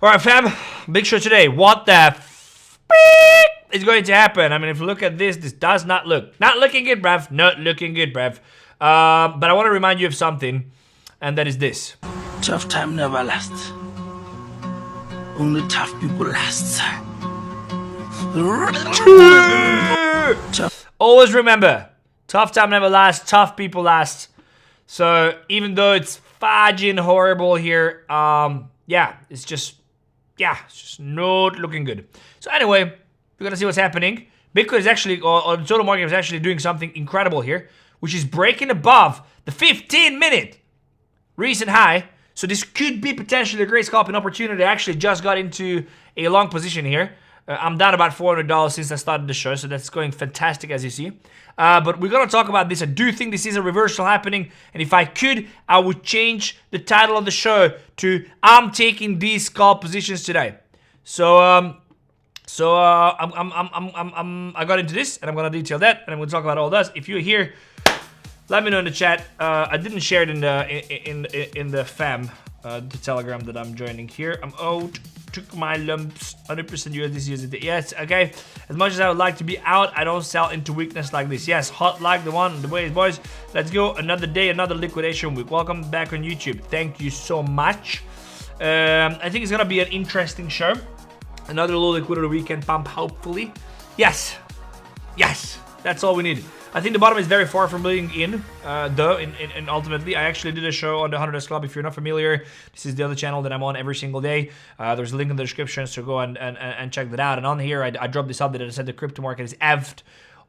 All right, fam. Big show today. What the is going to happen? I mean, if you look at this, this does not looking good, bruv. Not looking good, bruv. But I want to remind you of something, and that is this. Tough time never lasts. Only tough people last. Always remember, tough time never lasts, tough people last. So even though it's fudging horrible here, yeah, it's just not looking good. So anyway, we're gonna see what's happening. Bitcoin is actually, or the total market is actually doing something incredible here, which is breaking above the 15-minute recent high. So this could be potentially a great scalping opportunity. I actually just got into a long position here. I'm down about $400 since I started the show, so that's going fantastic as you see. But we're gonna talk about this. I do think this is a reversal happening, and if I could, I would change the title of the show to "I'm taking these scalp positions today." So, I got into this, and I'm gonna detail that, and I'm gonna talk about all this. If you're here, let me know in the chat. I didn't share it in the fam, the Telegram that I'm joining here. I'm out. Took my lumps, 100% USD. Yes, okay. As much as I would like to be out, I don't sell into weakness like this. Yes, hot like the one, the way, boys. Let's go. Another day, another liquidation week. Welcome back on YouTube. Thank you so much. I think it's gonna be an interesting show. Another little liquidity weekend pump, hopefully. Yes, that's all we need. I think the bottom is very far from being in, though, and ultimately, I actually did a show on the 𝗏𝗏𝗏𝗏 Club. If you're not familiar, this is the other channel that I'm on every single day. There's a link in the description, so go and check that out. And on here, I dropped this update that I said the crypto market is 𝗙𝗃ed.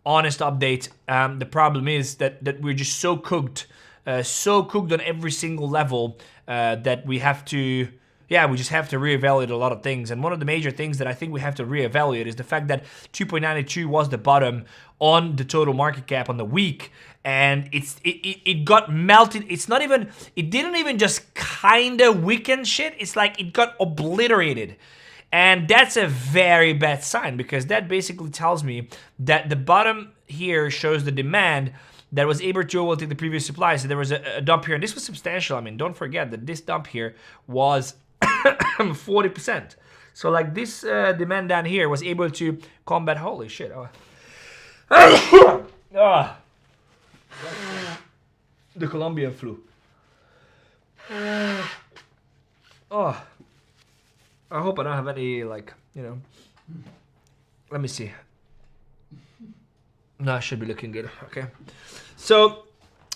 Honest update. The problem is that we're just so cooked on every single level that we have to... Yeah, we just have to reevaluate a lot of things. And one of the major things that I think we have to reevaluate is the fact that 2.92 was the bottom on the total market cap on the week. And it got melted. It didn't even just kind of weaken shit. It's like it got obliterated. And that's a very bad sign, because that basically tells me that the bottom here shows the demand that was able to overtake the previous supply. So there was a dump here, and this was substantial. I mean, don't forget that this dump here was 40%. So like this demand down here was able to combat. Holy shit. The Colombian flu. Oh, I hope I don't have any, like, you know. Let me see. No, I should be looking good. Okay. So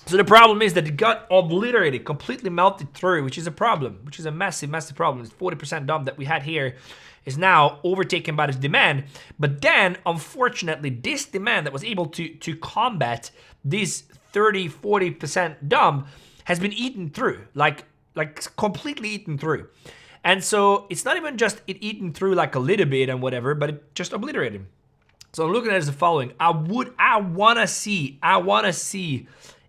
the problem is that it got obliterated, completely melted through, which is a problem, which is a massive, massive problem. This 40% dump that we had here is now overtaken by this demand. But then, unfortunately, this demand that was able to combat this 30-40% dump has been eaten through, like completely eaten through. And so it's not even just it eaten through like a little bit and whatever, but it just obliterated. So I'm looking at it as the following. I want to see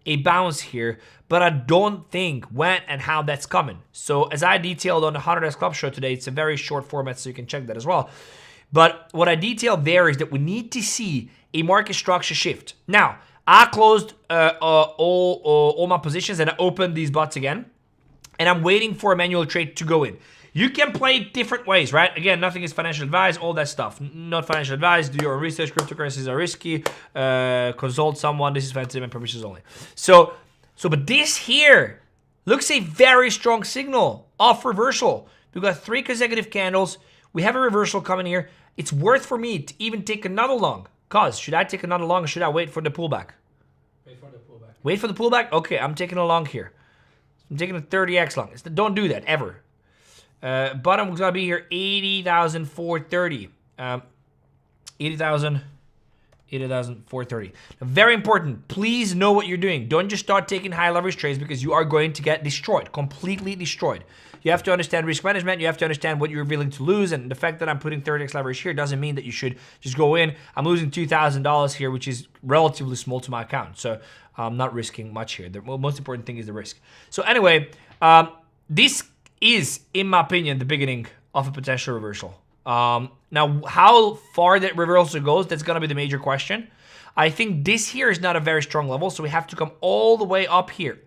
a bounce here, but I don't think when and how that's coming. So as I detailed on the 𝗏𝗏𝗏 Club show today, it's a very short format, so you can check that as well. But what I detailed there is that we need to see a market structure shift. Now, I closed all my positions and I opened these bots again, and I'm waiting for a manual trade to go in. You can play it different ways, right? Again, nothing is financial advice, all that stuff. Not financial advice. Do your own research. Cryptocurrencies are risky. Consult someone. This is for entertainment purposes only. But this here looks a very strong signal of reversal. We've got 3 consecutive candles. We have a reversal coming here. It's worth for me to even take another long. Cause, should I take another long or should I wait for the pullback? Wait for the pullback. Wait for the pullback? Okay, I'm taking a long here. I'm taking a 30x long. Don't do that, ever. Bottom is going to be here, 80,430. 80,430. Very important. Please know what you're doing. Don't just start taking high leverage trades, because you are going to get destroyed, completely destroyed. You have to understand risk management. You have to understand what you're willing to lose. And the fact that I'm putting 30x leverage here doesn't mean that you should just go in. I'm losing $2,000 here, which is relatively small to my account. So I'm not risking much here. The most important thing is the risk. So anyway, this is, in my opinion, the beginning of a potential reversal. Now, how far that reversal goes, that's going to be the major question. I think this here is not a very strong level, so we have to come all the way up here,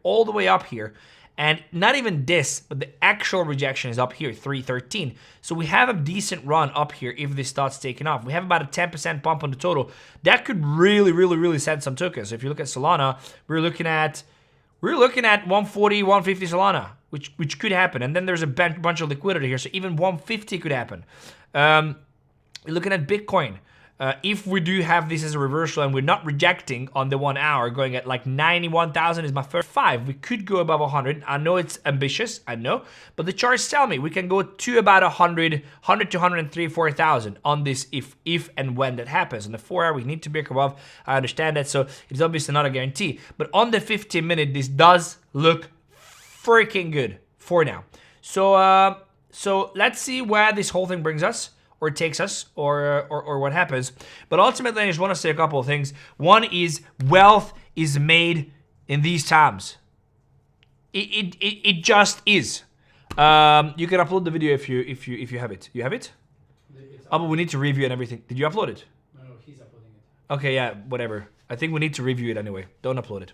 And not even this, but the actual rejection is up here, 313. So we have a decent run up here if this starts taking off. We have about a 10% pump on the total. That could really send some tokens. So if you look at Solana, we're looking at 140, 150 Solana, which could happen. And then there's a bunch of liquidity here, so even 150 could happen. You're looking at Bitcoin. If we do have this as a reversal and we're not rejecting on the 1 hour, going at like 91,000 is my first 5. We could go above 100. I know it's ambitious, I know, but the charts tell me we can go to about 100 to 103, 4,000 on this if and when that happens. On the 4 hour, we need to break above. I understand that, so it's obviously not a guarantee. But on the 15 minute, this does look freaking good for now. So let's see where this whole thing brings us, or takes us, or what happens. But ultimately, I just want to say a couple of things. One is wealth is made in these times. It just is. You can upload the video if you have it. You have it? Oh, but we need to review and everything. Did you upload it? No, he's uploading it. Okay, yeah, whatever. I think we need to review it anyway. Don't upload it.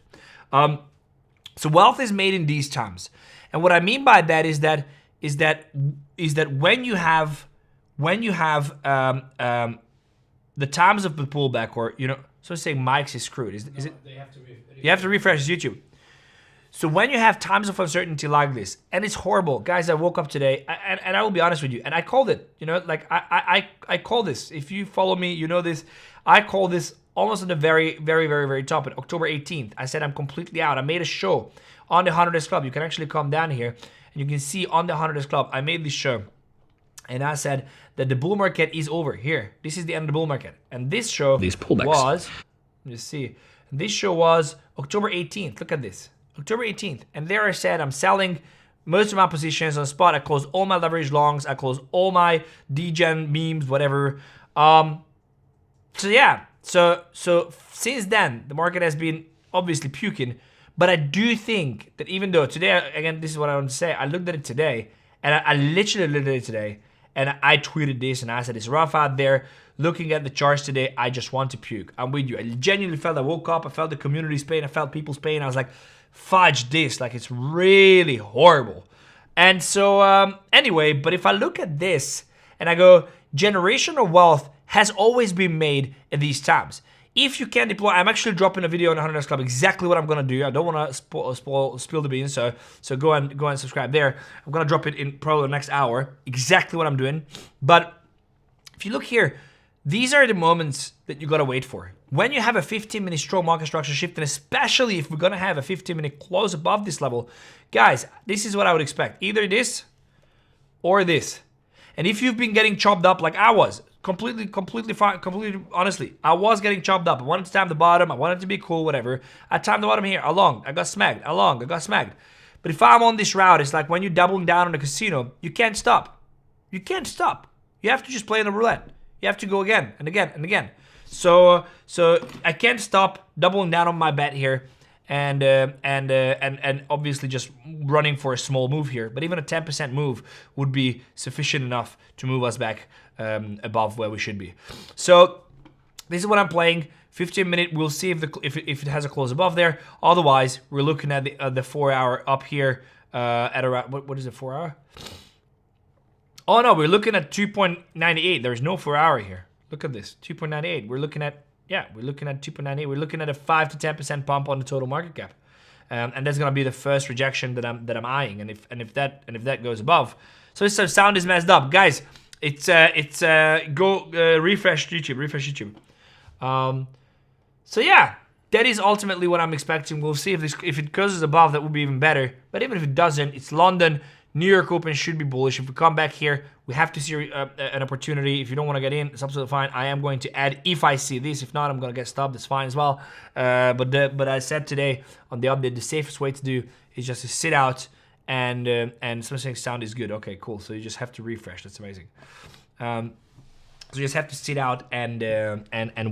So wealth is made in these times, and what I mean by that is that when you have the times of the pullback, or so say Mike's is screwed. Is it? They have to You have to refresh his YouTube. So when you have times of uncertainty like this, and it's horrible, guys. I woke up today, and I will be honest with you, and I called it. Like I call this. If you follow me, you know this. I call this almost at the very top. At October 18th, I said I'm completely out. I made a show on the 100th Club. You can actually come down here, and you can see on the 100th Club, I made this show. And I said that the bull market is over here. This is the end of the bull market. And this show was, let's see, this show was October 18th. Look at this, October 18th. And there I said I'm selling most of my positions on spot. I closed all my leverage longs. I closed all my degen memes, whatever. So yeah, so since then, the market has been obviously puking. But I do think that even though today, again, this is what I want to say. I looked at it today, and I literally looked at it today. And I tweeted this and I said, it's rough out there. Looking at the charts today, I just want to puke. I'm with you. I genuinely felt, I woke up, I felt the community's pain, I felt people's pain. I was like, fudge this, like it's really horrible. And so anyway, but if I look at this and I go, generational wealth has always been made in these times. If you can deploy, I'm actually dropping a video on the 100x Club, exactly what I'm gonna do. I don't wanna spill the beans, so go and subscribe there. I'm gonna drop it in probably the next hour, exactly what I'm doing. But if you look here, these are the moments that you gotta wait for. When you have a 15-minute strong market structure shift, and especially if we're gonna have a 15-minute close above this level, guys, this is what I would expect. Either this or this. And if you've been getting chopped up like I was, completely fine, honestly, I was getting chopped up. I wanted to time the bottom. I wanted to be cool, whatever. I timed the bottom here, along. I got smacked, along. I got smacked. But if I'm on this route, it's like when you're doubling down on the casino, you can't stop. You can't stop. You have to just play in the roulette. You have to go again and again and again. So I can't stop doubling down on my bet here, and obviously just running for a small move here. But even a 10% move would be sufficient enough to move us back above where we should be. So this is what I'm playing. 15-minute. We'll see if it has a close above there. Otherwise, we're looking at the 4 hour up here at around what is it, 4 hour? Oh no, we're looking at 2.98. There's no 4 hour here. Look at this, 2.98. We're looking at 2.98. We're looking at a 5 to 10% pump on the total market cap, and that's gonna be the first rejection that I'm eyeing. And if that goes above, so sound is messed up, guys. It's go refresh YouTube. So yeah, that is ultimately what I'm expecting. We'll see if it goes above, that would be even better. But even if it doesn't, it's London. New York Open should be bullish. If we come back here, we have to see an opportunity. If you don't want to get in, it's absolutely fine. I am going to add if I see this. If not, I'm going to get stopped. It's fine as well. But I said today on the update, the safest way to do is just to sit out and something sound is good. Okay, cool. So you just have to refresh. That's amazing. So you just have to sit out and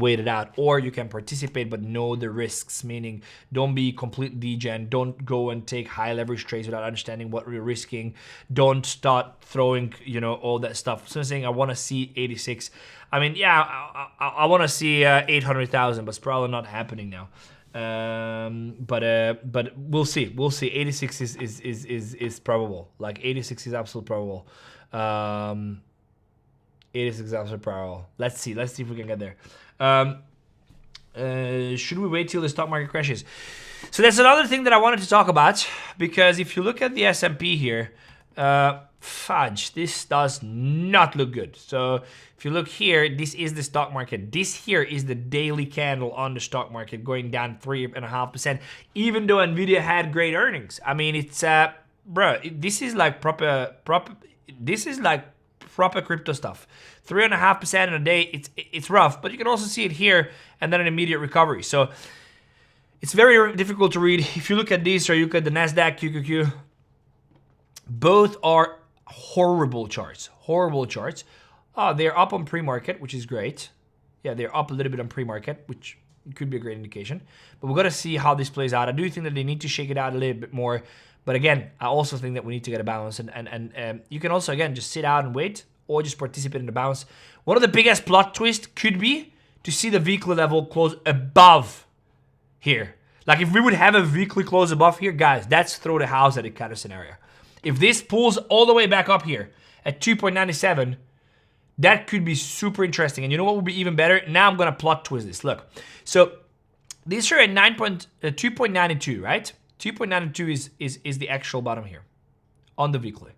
wait it out, or you can participate but know the risks. Meaning, don't be complete degen. Don't go and take high leverage trades without understanding what we're risking. Don't start throwing all that stuff. So I'm saying I want to see 86. I mean, yeah, I want to see 800,000, but it's probably not happening now. But we'll see. We'll see. 86 is probable. Like 86 is absolute probable. 86 is absolute probable. Let's see. Let's see if we can get there. Should we wait till the stock market crashes? So that's another thing that I wanted to talk about, because if you look at the S&P here, fudge, this does not look good. So if you look here, this is the stock market. This here is the daily candle on the stock market going down 3.5%, even though Nvidia had great earnings. I mean, it's bro, this is like proper crypto stuff. 3.5% in a day, it's rough, but you can also see it here and then an immediate recovery. So it's very difficult to read. If you look at this or you look at the Nasdaq QQQ, both are horrible charts. Horrible charts. Oh, they're up on pre-market, which is great. Yeah, they're up a little bit on pre-market, which could be a great indication. But we've got to see how this plays out. I do think that they need to shake it out a little bit more. But again, I also think that we need to get a balance. And you can also, again, just sit out and wait or just participate in the bounce. One of the biggest plot twists could be to see the weekly level close above here. Like if we would have a weekly close above here, guys, that's throw the house at it kind of scenario. If this pulls all the way back up here at 2.97, that could be super interesting. And you know what would be even better? Now I'm going to plot twist this. Look. So these are at 2.92, right? 2.92 is the actual bottom here on the weekly.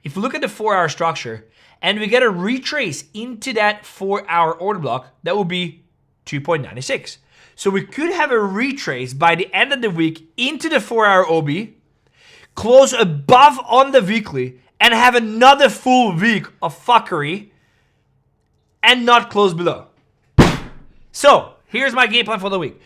If we look at the 4-hour structure and we get a retrace into that 4-hour order block, that will be 2.96. So we could have a retrace by the end of the week into the 4-hour OB, close above on the weekly, and have another full week of fuckery and not close below. So here's my game plan for the week.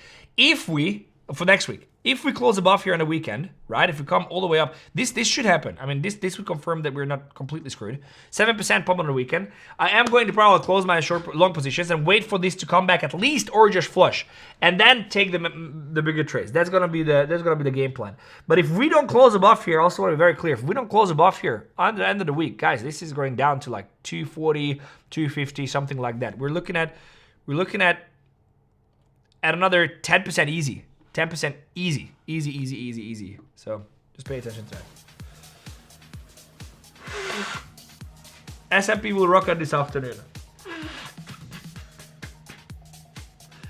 For next week, if we close above here on the weekend, right? If we come all the way up, this should happen. I mean, this would confirm that we're not completely screwed. 7% pump on the weekend. I am going to probably close my long positions and wait for this to come back at least or just flush, and then take the bigger trades. That's gonna be the game plan. But if we don't close above here, I also want to be very clear. If we don't close above here on the end of the week, guys, this is going down to like 240, 250, something like that. We're looking at another 10% easy. 10% easy. Easy. So just pay attention to that. S&P will rock out this afternoon.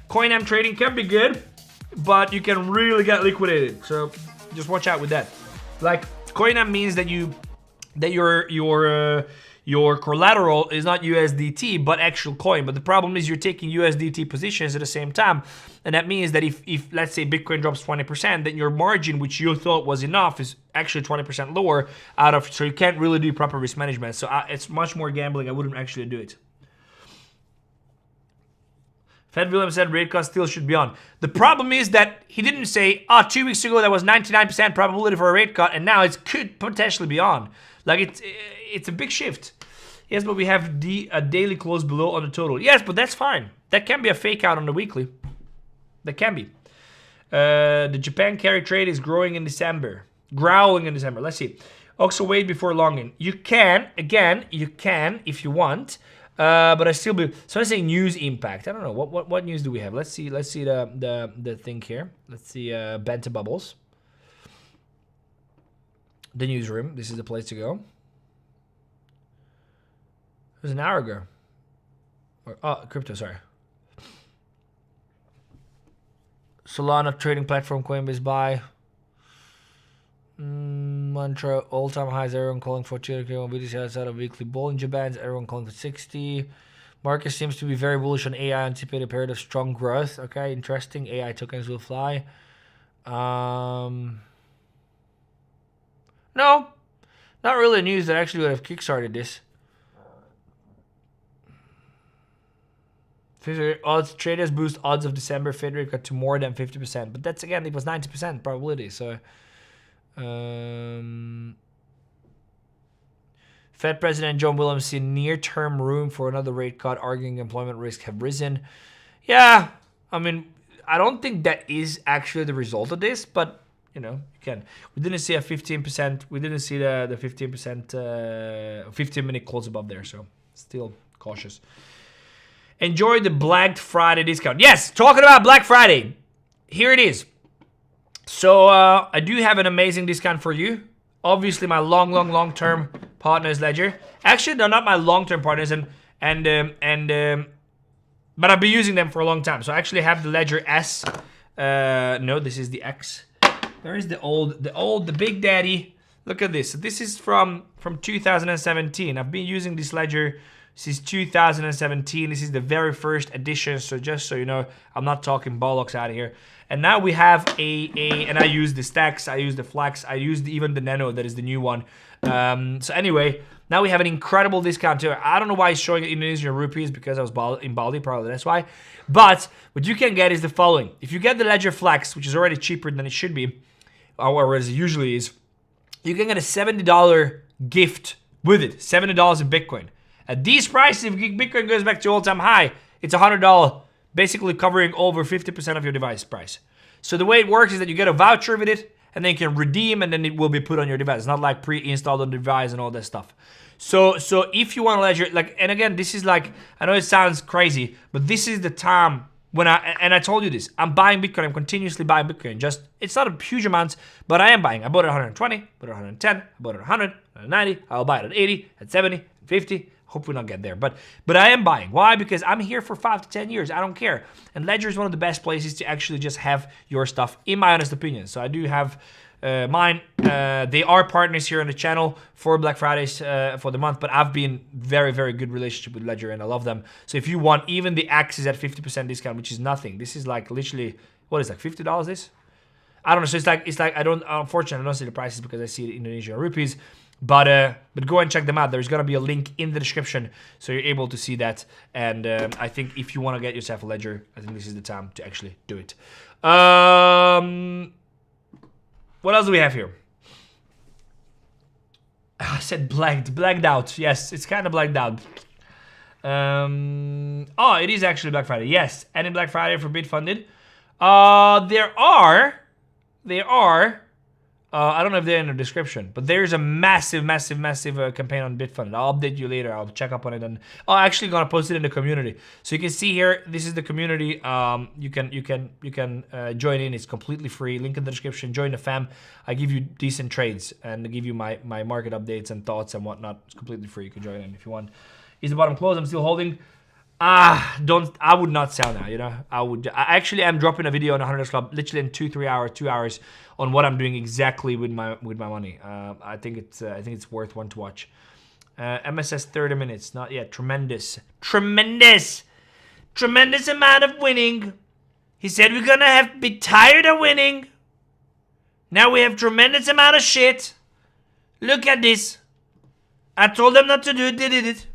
CoinM trading can be good, but you can really get liquidated. So just watch out with that. Like CoinM means that your collateral is not USDT, but actual coin. But the problem is you're taking USDT positions at the same time. And that means that if let's say Bitcoin drops 20%, then your margin, which you thought was enough, is actually 20% lower so you can't really do proper risk management. So it's much more gambling. I wouldn't actually do it. Fed Williams said rate cut still should be on. The problem is that he didn't say, 2 weeks ago that was 99% probability for a rate cut, and now it could potentially be on. Like it's a big shift. Yes, but we have a daily close below on the total. Yes, but that's fine. That can be a fake out on the weekly. That can be. The Japan carry trade is growing in December. Growling in December. Let's see. Also wait before longing. You can if you want. But I still believe. So let's say news impact. I don't know. What news do we have? Let's see the thing here. Let's see Benta Bubbles. The newsroom. This is the place to go. It was an hour ago. Crypto, sorry. Solana trading platform, Coinbase buy. Mantra, all-time highs, everyone calling for 𝗙𝗘𝗙𝗙 on BTC outside of weekly Bollinger Bands, everyone calling for 60. Market seems to be very bullish on AI, anticipated period of strong growth. Okay, interesting. AI tokens will fly. No, not really news that actually would have kickstarted this. Odds traders boost odds of December Fed rate cut to more than 50%, but that's again it was 90% probability. So, Fed President John Williams see near-term room for another rate cut, arguing employment risks have risen. Yeah, I mean, I don't think that is actually the result of this, but you know, you can. We didn't see a 15%. We didn't see the 15%, 15-minute close above there, so still cautious. Enjoy the Black Friday discount. Yes, talking about Black Friday. here it is. So I do have an amazing discount for you. Obviously, my long-term partners ledger. Actually, they're not my long-term partners, but I've been using them for a long time. So I actually have the ledger S. No, this is the X. There is the Big Daddy. Look at this. So this is from 2017. I've been using this ledger since 2017. This is the very first edition. So just so you know, I'm not talking bollocks out of here. And now we have and I use the stacks, I use the flex, I used even the nano, that is the new one. So anyway, now we have an incredible discount too. I don't know why it's showing Indonesian rupees, because I was in Bali, probably that's why. But what you can get is the following. If you get the Ledger Flex, which is already cheaper than it should be, or as it usually is, you can get a $70 gift with it, $70 in Bitcoin. At these prices, if Bitcoin goes back to all-time high, it's $100, basically covering over 50% of your device price. So the way it works is that you get a voucher with it, and then you can redeem, and then it will be put on your device. It's not like pre-installed on the device and all that stuff. So if you want to Ledger, like, and again, this is like, I know it sounds crazy, but this is the time when I told you this, I'm buying Bitcoin, I'm continuously buying Bitcoin. Just, it's not a huge amount, but I am buying. I bought it at 120, bought it at 110, I bought it at 100, 190, I'll buy it at 80, at 70, at 50. Hopefully not get there, but I am buying. Why? Because I'm here for 5 to 10 years. I don't care. And Ledger is one of the best places to actually just have your stuff, in my honest opinion. So I do have mine. They are partners here on the channel for Black Fridays for the month, but I've been very, very good relationship with Ledger, and I love them. So if you want, even the X is at 50% discount, which is nothing. This is like literally, what is like $50 this? I don't know. So it's like I don't, unfortunately, I don't see the prices because I see it in Indonesian rupees. But go and check them out. There's gonna be a link in the description, so you're able to see that. And I think if you want to get yourself a ledger, I think this is the time to actually do it. What else do we have here? I said blacked out. Yes, it's kind of blacked out. Oh, it is actually Black Friday. Yes, any Black Friday for Bitfunded? There are. I don't know if they're in the description, but there's a massive campaign on Bitfunded. I'll update you later. I'll check up on it, and I'm actually gonna post it in the community. So you can see here, this is the community. You can join in. It's completely free. Link in the description. Join the fam. I give you decent trades and I give you my market updates and thoughts and whatnot. It's completely free. You can join in if you want. Is the bottom closed? I'm still holding. I would not sell now, you know. I actually am dropping a video on the $100 Club literally in 2 hours on what I'm doing exactly with my money. I think it's worth one to watch. MSS 30 minutes, not yet. Tremendous amount of winning. He said we're gonna be tired of winning. Now we have tremendous amount of shit. Look at this. I told them not to do it, they did it.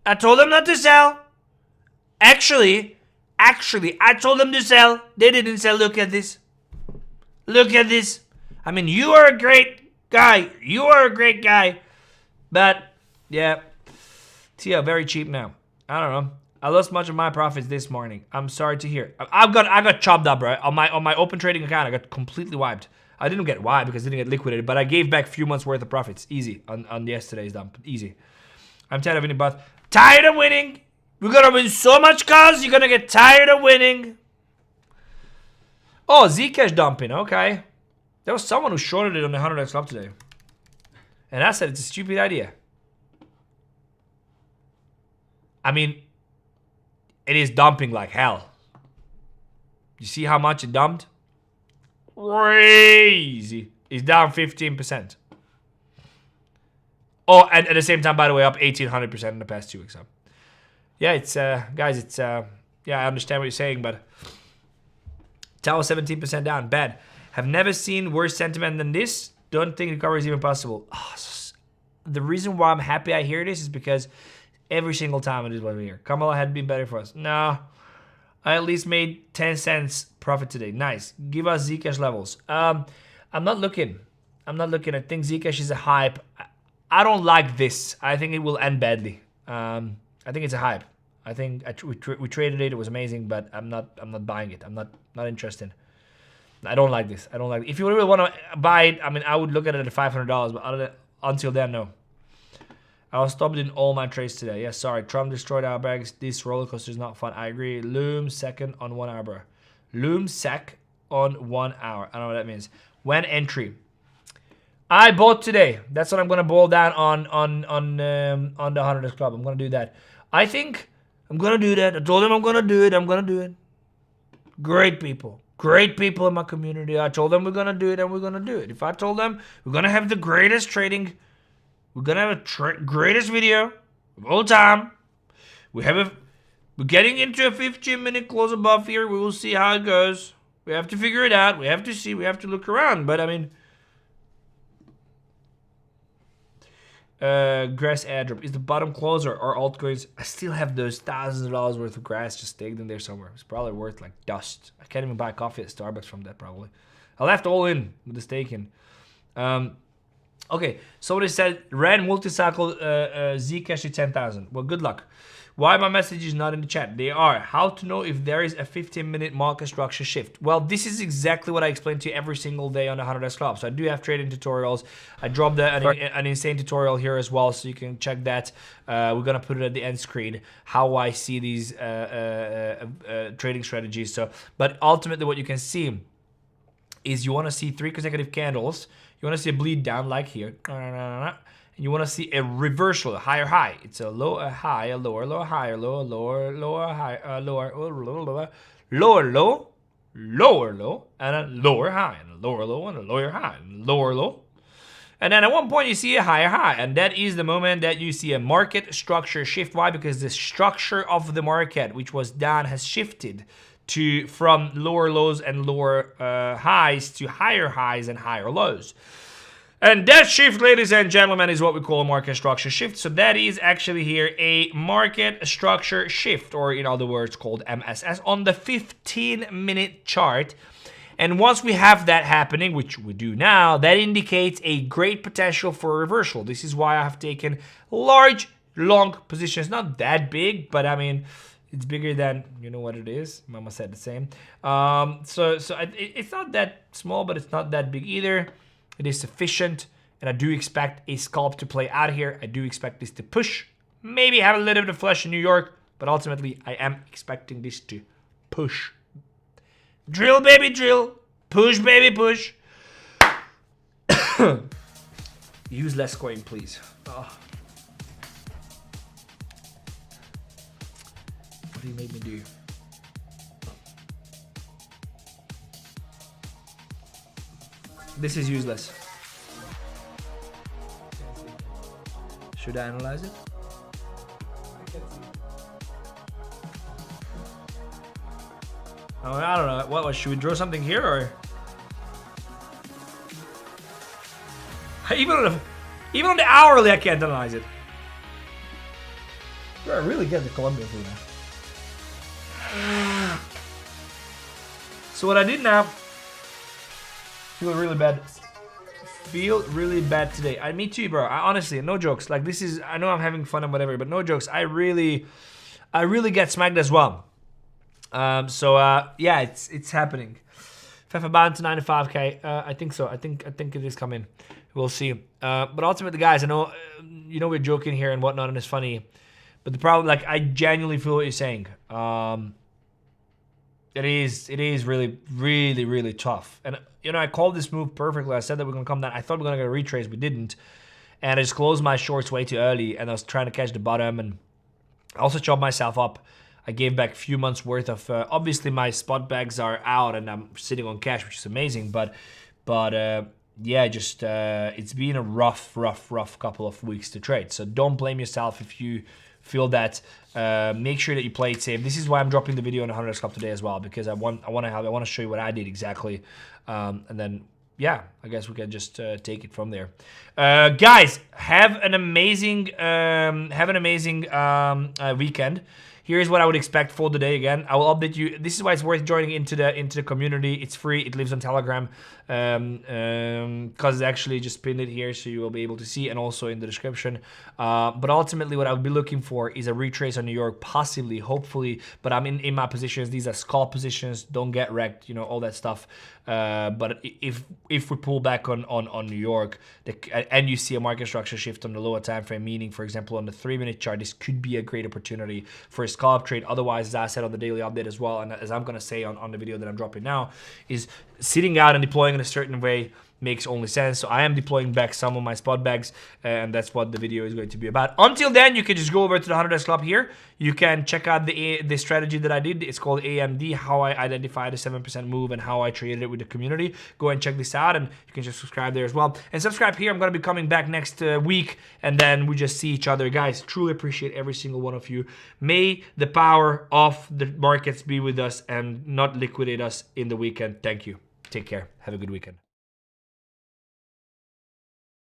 I told them not to sell. Actually, I told them to sell. They didn't sell. Look at this. Look at this. I mean, you are a great guy. You are a great guy. But, yeah. TIA, very cheap now. I don't know. I lost much of my profits this morning. I'm sorry to hear. I got chopped up, right? On my open trading account, I got completely wiped. I didn't get wiped because it didn't get liquidated, but I gave back a few months worth of profits. Easy. On yesterday's dump. Easy. I'm tired of winning, but tired of winning. We're gonna win so much, cuz you're gonna get tired of winning. Oh, Zcash dumping. Okay. There was someone who shorted it on the $100 Club today. And I said it's a stupid idea. I mean, it is dumping like hell. You see how much it dumped? Crazy. It's down 15%. Oh, and at the same time, by the way, up 1,800% in the past 2 weeks. So. Yeah, it's, guys, it's, yeah, I understand what you're saying, but Tau 17% down, bad. Have never seen worse sentiment than this. Don't think recovery is even possible. Oh, the reason why I'm happy I hear this is because every single time it is what we hear. Kamala had been better for us. No, I at least made 10 cents profit today. Nice. Give us Zcash levels. I'm not looking. I think Zcash is a hype. I don't like this. I think it will end badly. I think it's a hype. I think we traded it. It was amazing, but I'm not buying it. I'm not interested. I don't like this. I don't like it. If you really want to buy it, I mean, I would look at it at $500, but until then, no. I was stopped in all my trades today. Yeah, sorry. Trump destroyed our bags. This roller coaster is not fun. I agree. Loom second on 1 hour. Loom sec on 1 hour. I don't know what that means. When entry. I bought today. That's what I'm gonna boil down on the 100 Club. I'm gonna do that. I think I'm gonna do that. I told them I'm gonna do it. I'm gonna do it. Great people. Great people in my community. I told them we're gonna do it and we're gonna do it. If I told them we're gonna have the greatest trading, we're gonna have a greatest video of all time. We're getting into a 15-minute close above here. We will see how it goes. We have to figure it out. We have to see. We have to look around. But I mean, grass airdrop is the bottom closer or altcoins. I still have those thousands of dollars worth of grass just staked in there somewhere. It's probably worth like dust. I can't even buy coffee at Starbucks from that probably. I left all in with the stake in. Okay, somebody said ran multi-cycle 𝗙𝗘𝗙𝗧 10,000. Well, good luck. Why my message is not in the chat? They are. How to know if there is a 15-minute market structure shift? Well, this is exactly what I explain to you every single day on the 100x Club. So I do have trading tutorials. I dropped an insane tutorial here as well, so you can check that. We're gonna put it at the end screen how I see these trading strategies. So, but ultimately, what you can see is you want to see 3 consecutive candles. You want to see a bleed down like here. And you want to see a reversal, a higher high. It's a low, a high, a lower, lower, higher, lower, lower, lower, high, lower, lower, lower, low, lower, low, and a lower high, and a lower low, and a lower high, and a lower low. And then at one point you see a higher high, and that is the moment that you see a market structure shift. Why? Because the structure of the market, which was down, has shifted from lower lows and lower highs to higher highs and higher lows. And that shift, ladies and gentlemen, is what we call a market structure shift. So that is actually here a market structure shift, or in other words called MSS, on the 15-minute chart. And once we have that happening, which we do now, that indicates a great potential for a reversal. This is why I have taken large, long positions. Not that big, but I mean, it's bigger than, you know what it is. Mama said the same. So it's not that small, but it's not that big either. It is sufficient, and I do expect a scalp to play out here. I do expect this to push, maybe have a little bit of flush in New York, but ultimately I am expecting this to push. Drill, baby, drill. Push, baby, push. Use less coin, please. Oh. What do you make me do? This is useless. Should I analyze it? Oh, I don't know. What should we draw something here or? Even on the hourly, I can't analyze it. I really get the Colombian food now. So what I did now. Feel really bad. Feel really bad today. Me too, bro. Honestly, no jokes. Like this is. I know I'm having fun and whatever, but no jokes. I really get smacked as well. Yeah, it's happening. Fefe bound to 95k. I think so. I think it is coming. We'll see. But ultimately, guys, I know we're joking here and whatnot, and it's funny. But the problem, like, I genuinely feel what you're saying. It is really, really, really tough. And I called this move perfectly. I said that we're gonna come down. I thought we were gonna get a retrace. We didn't. And I just closed my shorts way too early, and I was trying to catch the bottom, and I also chopped myself up. I gave back a few months worth of. Obviously, my spot bags are out, and I'm sitting on cash, which is amazing. But yeah, just it's been a rough couple of weeks to trade. So don't blame yourself if you feel that. Make sure that you play it safe. This is why I'm dropping the video on the 100x Club today as well, because I want to show you what I did exactly, and then yeah, I guess we can just take it from there. Guys, have an amazing weekend. Here's what I would expect for the day again. I will update you. This is why it's worth joining into the community. It's free. It lives on Telegram. Cause actually just pinned it here so you will be able to see, and also in the description. But ultimately what I would be looking for is a retrace on New York, possibly, hopefully. But I'm in my positions. These are scalp positions. Don't get wrecked, all that stuff. But if we pull back on New York, and you see a market structure shift on the lower time frame, meaning, for example, on the 3-minute chart, this could be a great opportunity for a scalp trade. Otherwise, as I said on the daily update as well, and as I'm going to say on the video that I'm dropping now, is sitting out and deploying in a certain way makes only sense. So I am deploying back some of my spot bags, and that's what the video is going to be about. Until then, you can just go over to the 100x Club here. You can check out the strategy that I did. It's called AMD, how I identified a 7% move and how I traded it with the community. Go and check this out, and you can just subscribe there as well. And subscribe here. I'm going to be coming back next week, and then we just see each other. Guys, truly appreciate every single one of you. May the power of the markets be with us and not liquidate us in the weekend. Thank you. Take care. Have a good weekend.